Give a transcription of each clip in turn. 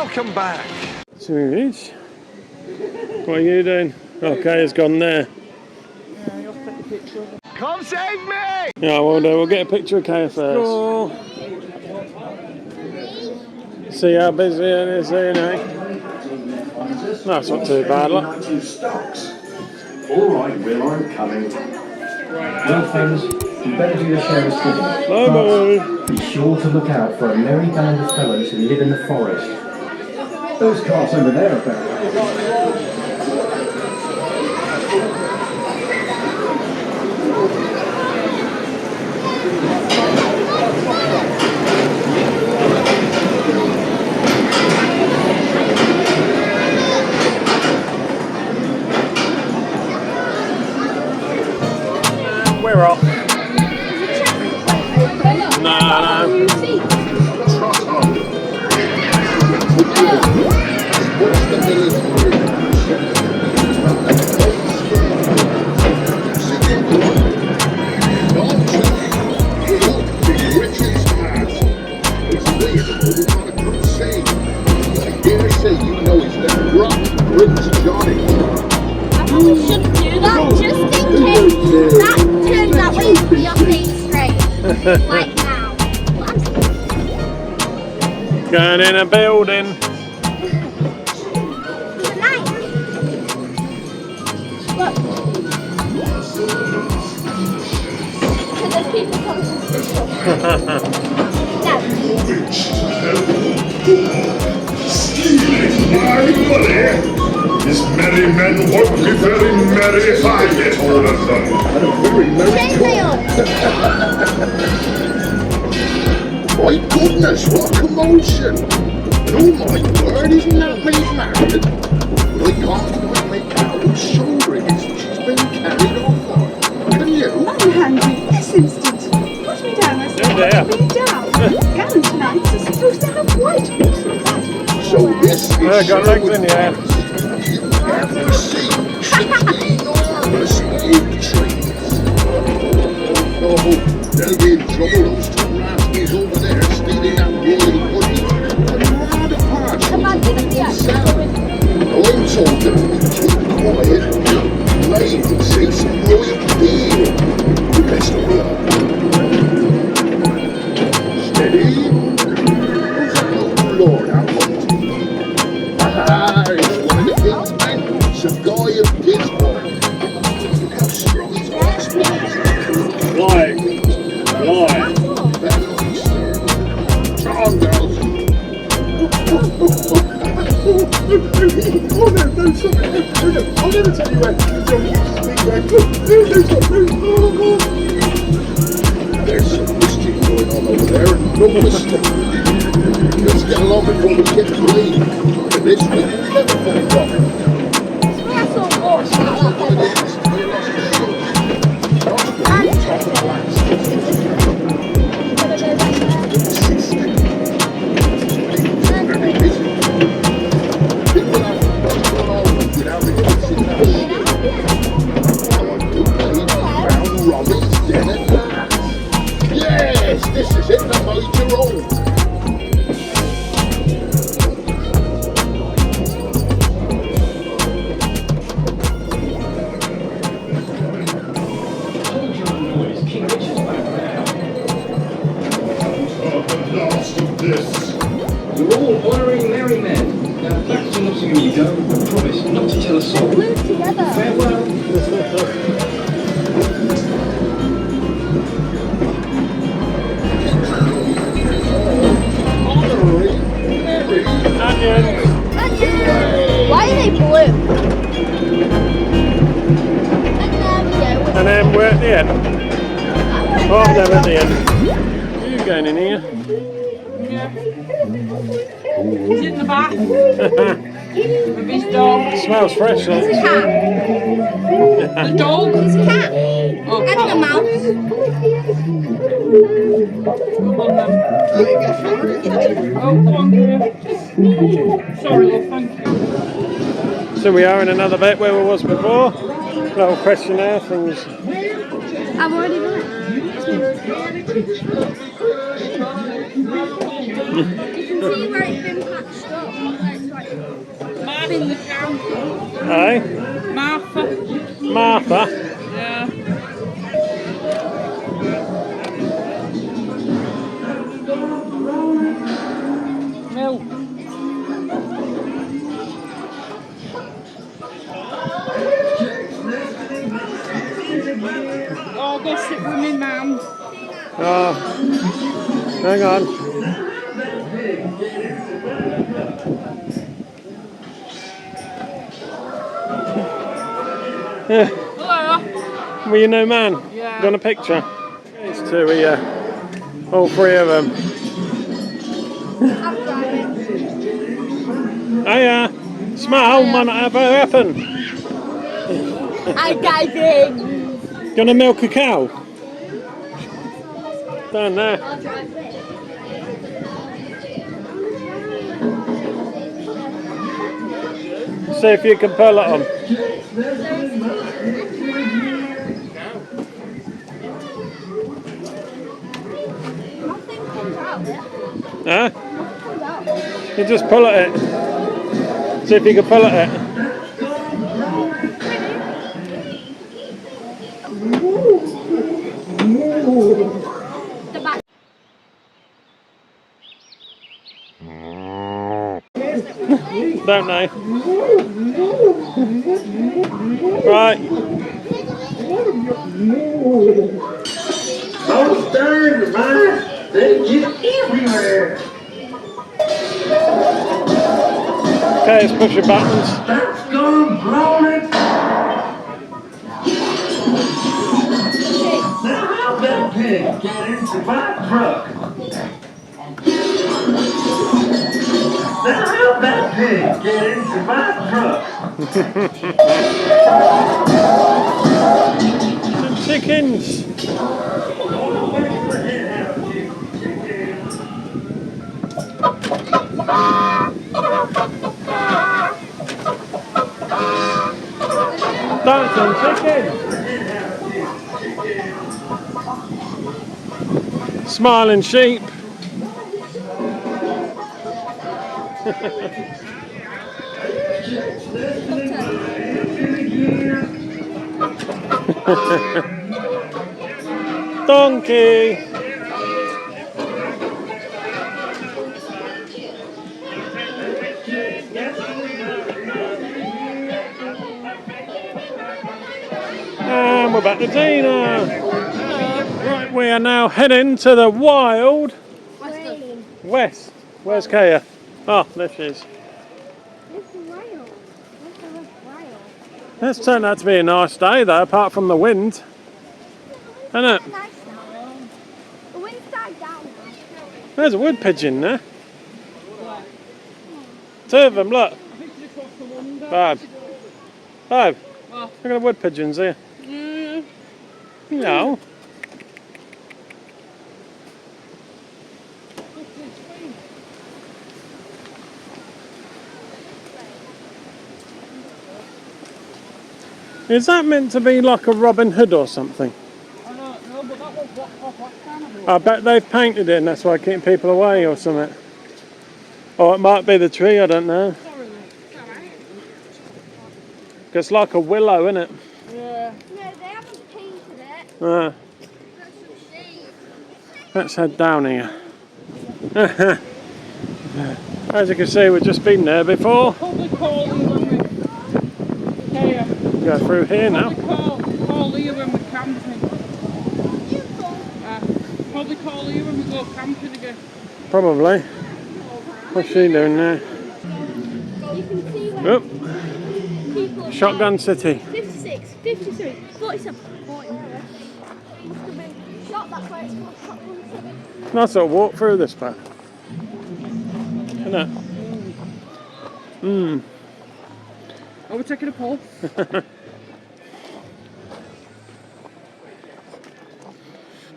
welcome back. Sweet. What are you doing? Okay, it's gone there. Yeah, you'll take a picture of it. Come save me! Yeah, we'll get a picture of Kaya first. Oh. See how busy it is, you know. That's not too bad, look. Alright, Will, I'm coming. Well, friends, you better do your share of swimming. Bye-bye. Be sure to look out for a merry band of fellows who live in the forest. Those carts over there are better. We're off. No. Shouldn't do that, just in case that turns out way to be on main straight. Like now. Going in a building. Tonight. Look. So there's people coming to the shop. Stealing my money? This merry men won't be very merry if I get hold of them. And a very merry My goodness, what a commotion! And oh my word, isn't that Millie married? But I can't quite make out whose shoulder it is that she's been carried off on. Can you? I'm handy this instant. Push me down, I said. Oh, dear. Put me down. Gallon tonight is supposed to have white horses. So this is Got legs in the air. Have you seen 16 enormous oak trees? Oh, they'll be in trouble, those two rascals over there stealing that royal pudding. And rather parts from the south. Oh, I'm told them to be too quiet. Wait and see some royal beer. Best of luck. Steady. Oh, Lord, how much? Ah, it's one of the king's men. It's a guy of Gisborne. Look how strong his arms are. Why? Come on, girls. Oh, no, sorry. No, I'll never tell you where. Don't use his big bag. There's some mischief going on over there, and no mistake. Let's get along before we get bleeding. And this way, we'll never find out. That's all horse. Yes, this is it, the major road. You're all honouring merry men. Now back to Nottingham you go, but promise not to tell a soul. Glued together. Farewell. Why are they blue? And then we're at the end. Oh, I'm never at the end. You going in here? He's in the back with his dog. Smells fresh, though. It's a cat. The dog? It's a cat. Oh, And a mouse. Come on then. Oh, come on, dear. Sorry, love, thank you. So we are in another bit where we was before. Little questionnaire things. I've already done it. see where it's been patched up. Where it's like Martha the cow. Hey? Martha. Martha? Yeah. Milk. Oh, go sit with me, mum. Oh, hang on. Yeah. Hello. Were you no man? Yeah. Got a picture? It's two here. All three of them. I'm driving. Hiya. Smile might not ever happen. I'm driving. Gonna milk a cow? Down there. I'll drive it. See if you can pull it on. Nothing comes out. Huh? Comes out. You just pull at it. See if you can pull at it. The back. Don't they? Right. Those things, man, they get everywhere. Okay, let's push your buttons. That's gone blowing. Now how that pig get into my truck? Now how that pig get into my truck? Some chickens. Dancing chickens. Smiling sheep. Donkey. And we're back to Tina. Right, we are now heading to the wild west. Where's Kaya? Oh, there she is. It's turned out to be a nice day though, apart from the wind. Isn't it? Nice now. The wind's died down now. There's a wood pigeon there. Two of them, look. Babe. Babe. Look at the wood pigeons here. No. Is that meant to be like a Robin Hood or something? I don't know, but that was what last time I I bet they've painted it and that's why keeping people away or something. Or it might be the tree, I don't know. It's like a willow, isn't it? Yeah. No, they haven't painted it. Let's head down here. As you can see, we've just been there before. Probably call you when we... Kaya. Go through here now. Call you when we're camping. Probably call you when we go camping again. Probably. What's she doing there? You can see where Oop. people are Shotgun City. 56, 53, 47, 49. Shot, that's where it's called Shotgun City. Nice little walk through this way. Isn't it? Are we taking a poll?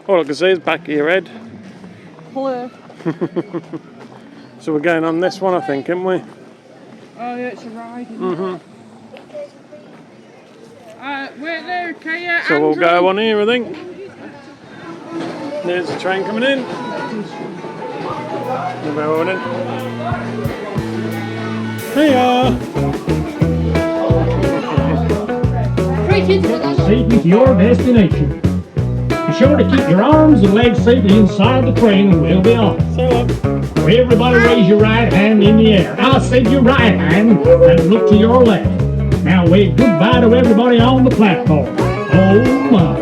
All I can see is back of your head. Hello. So we're going on this one, I think, aren't we? Oh yeah, it's a ride. Wait there, Kaya. So we'll Andrew. go on here, I think. There's the train coming in. Good morning. Hiya. Safely to your destination. Be sure to keep your arms and legs safely inside the train and we'll be off. Everybody raise your right hand in the air. I'll say your right hand and look to your left. Now wave goodbye to everybody on the platform. Oh my.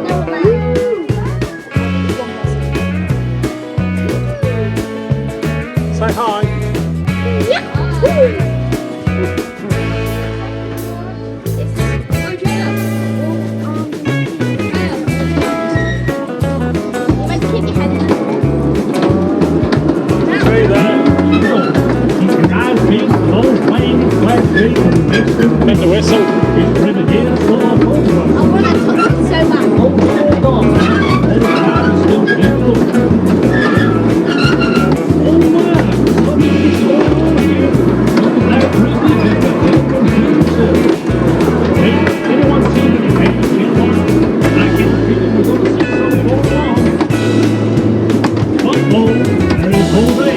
Say hi. Say that. Keep your eyes peeled, close playing, flat feet, and Make the whistle. get ready to get slow on both of us. I want to touch it so bad. Oh, hold on. Hold on, still gentle. Oh my, look at this one here. Look at that grizzly bear that came from himself. Hey, anyone seen any baby chipmunk? I get the feeling we're going to see something going on. Uh-oh, there is Jose.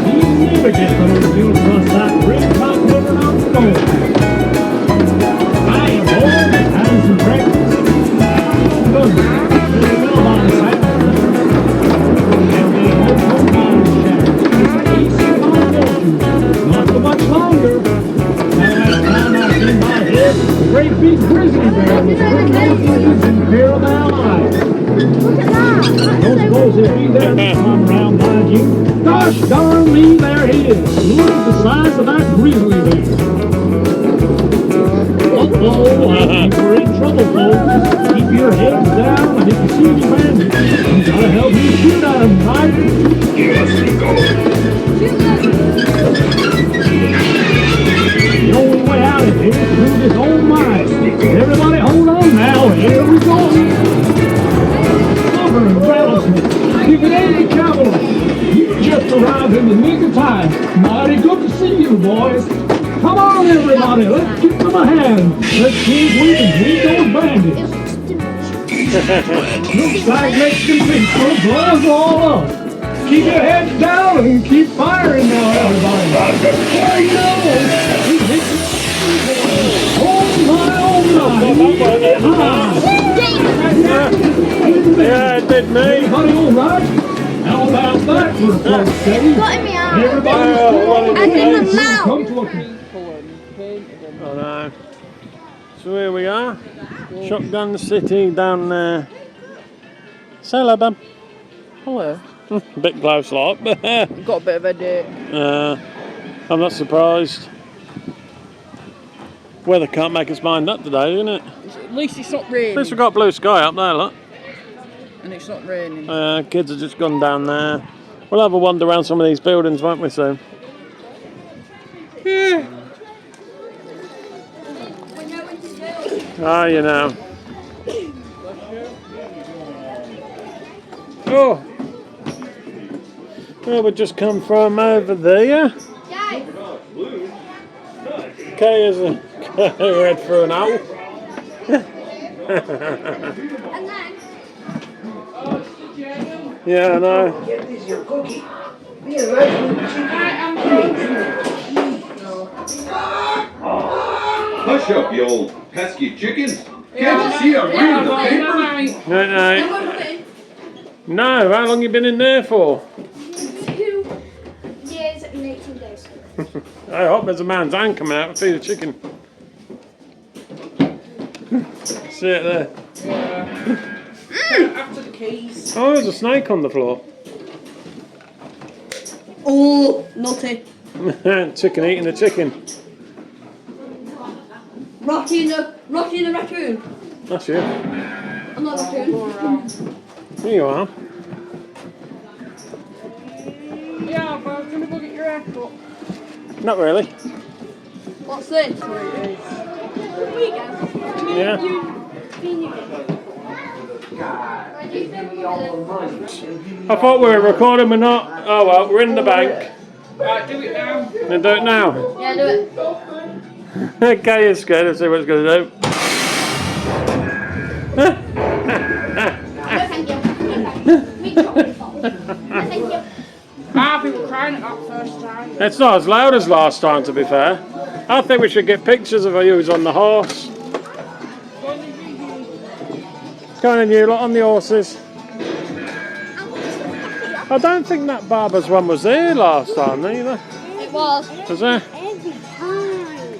He'll never get those two across that bridge top river out the door. I am old and has some breakfast. Good. Very well on the side. And we hope for mind shadows. Easy on you. Not for much longer. Now last time I seen my head, a great big grizzly bear with three noses and Caravan eyes. Look at that. Don't suppose he'll be there next time around, mind you. Gosh darn me, there he is. Look at the size of that grizzly bear. Uh-oh, I think we're in trouble, folks. Keep your heads down, and if you see any bandits, you gotta help me shoot at them, right? The only way out of here is through this old mine. Everybody hold on now, here we go. Silver and rattlesnake, you can aid the cavalry. You just arrived in the nick of time. Mighty good to see you, boys. Come on, everybody, let's give them a hand. Let's see if we can beat those bandits. Looks like Mexican beef will blow us all up. Keep your heads down and keep firing now, everybody. There you go. Oh my. Yeah, it did me. Everybody all right? How about that for a place, Steady? Got in my eye. Everybody And in the mouth. come to a Oh no. So here we are. Shotgun City down there. Say hello, Bam. Hello. A bit close like, but Got a bit of a dick. I'm not surprised. Weather can't make its mind up today, isn't it? At least it's not At raining. least we've got blue sky up there, look. And it's not raining. Kids have just gone down there. We'll have a wander around some of these buildings, won't we, soon? Yeah. Ah, you know. Oh. Well, we've just come from over there. Kaya's read through an owl. And then, Yeah, I know. Hush up, you old pesky chickens. Can't you see I'm reading the paper? No. No, how long you been in there for? 2 years and 18 days. I hope there's a man's hand coming out to feed a chicken. See it there. After the keys. Oh, there's a snake on the floor. Oh, naughty. Chicken eating a chicken. Rocky in the raccoon. That's you. I'm not a raccoon. Here you are. Yeah, but I was going to go get your haircut. Not really. What's this? Here we go. Yeah. I thought we were recording, we're not. Oh well, we're in the bank. Right, do it now. And do it now. Yeah, do it. Okay, you're scared. Let's see what it's going to do. No, thank you. Me too. No, thank you. Harvey will crying at that first time. It's not as loud as last time, to be fair. I think we should get pictures of you on the horse. Go on in, you lot, on the horses. I don't think that Barber's one was there last time either. It was. Was there? Every time.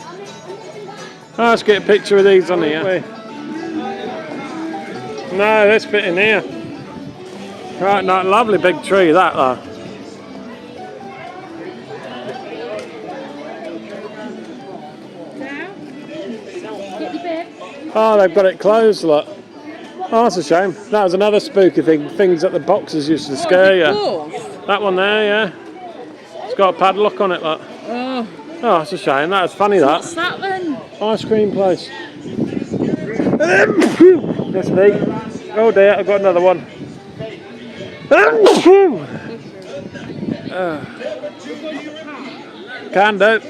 Oh, let's get a picture of these on here. No, this bit in here. Right, that lovely big tree, that though. Oh, they've got it closed, look. Oh, that's a shame. That was another spooky thing. Things that the boxes used to scare you. That one there, yeah. It's got a padlock on it, look. Oh, Oh, that's a shame. That was funny, that. what's that then? Ice cream place. That's me. Oh dear, I've got another one. Can do.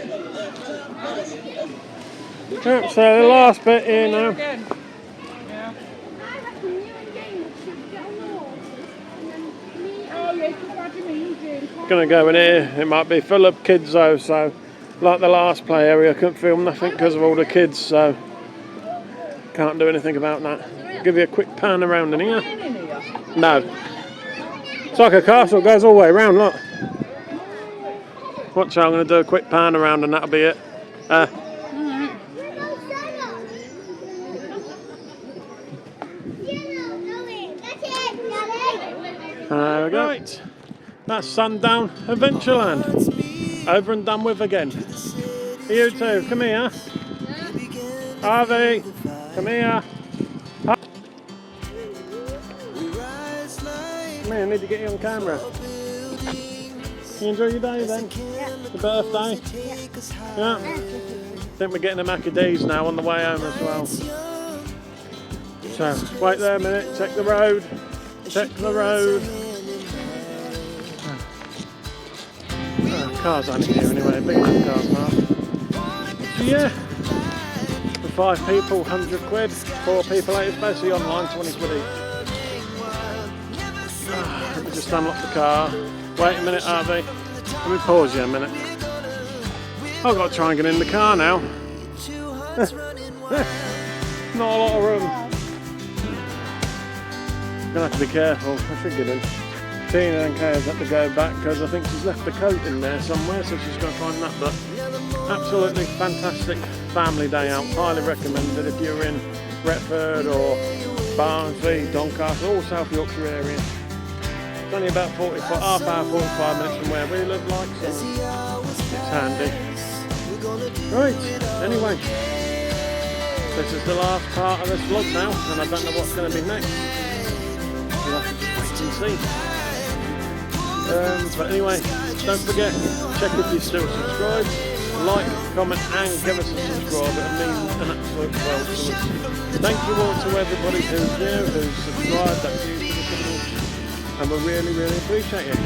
Yep, so the last bit here now. Again. Yeah. Oh, yeah, because what do you mean, Jane? Gonna go in here. It might be full of kids though, so like the last play area, I couldn't film nothing because of all the kids, so can't do anything about that. Give you a quick pan around in here. No. It's like a castle, it goes all the way around, look. Watch, I'm going to do a quick pan around and that'll be it. There we go. Right, that's Sundown Adventure Land. Over and done with again. You two, come here. Harvey, come here. Come here, I need to get you on camera. You enjoy your day then? The birthday? Yeah. I think we're getting a Maccadees now on the way home as well. So, wait there a minute, check the road. Check the road. Cars aren't here anyway, big enough cars now. So yeah, for 5 people, 100 quid. 4 people, it's basically online, 20 quid each. Let me just unlock the car. Wait a minute, Harvey. Let me pause you a minute. I've got to try and get in the car now. Not a lot of room. Gonna have to be careful. I should get in. Tina and Kaya's had to go back because I think she's left the coat in there somewhere, so she's going to find that. But absolutely fantastic family day out. Highly recommended if you're in Retford or Barnsley, Doncaster, all South Yorkshire area. It's only about half hour, 45 minutes from where we live, like, so it's handy. Right, anyway, this is the last part of this vlog now, and I don't know what's going to be next. We'll have to just wait and see. But anyway, don't forget, check if you're still subscribed, like, comment and give us a subscribe. It means an absolute world to us. Thank you all to everybody who's new, who's subscribed, that's new to the channel, and we really, really appreciate it.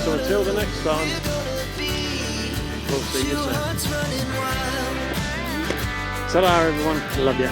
So until the next time, we'll see you soon. Ta-da everyone, love you.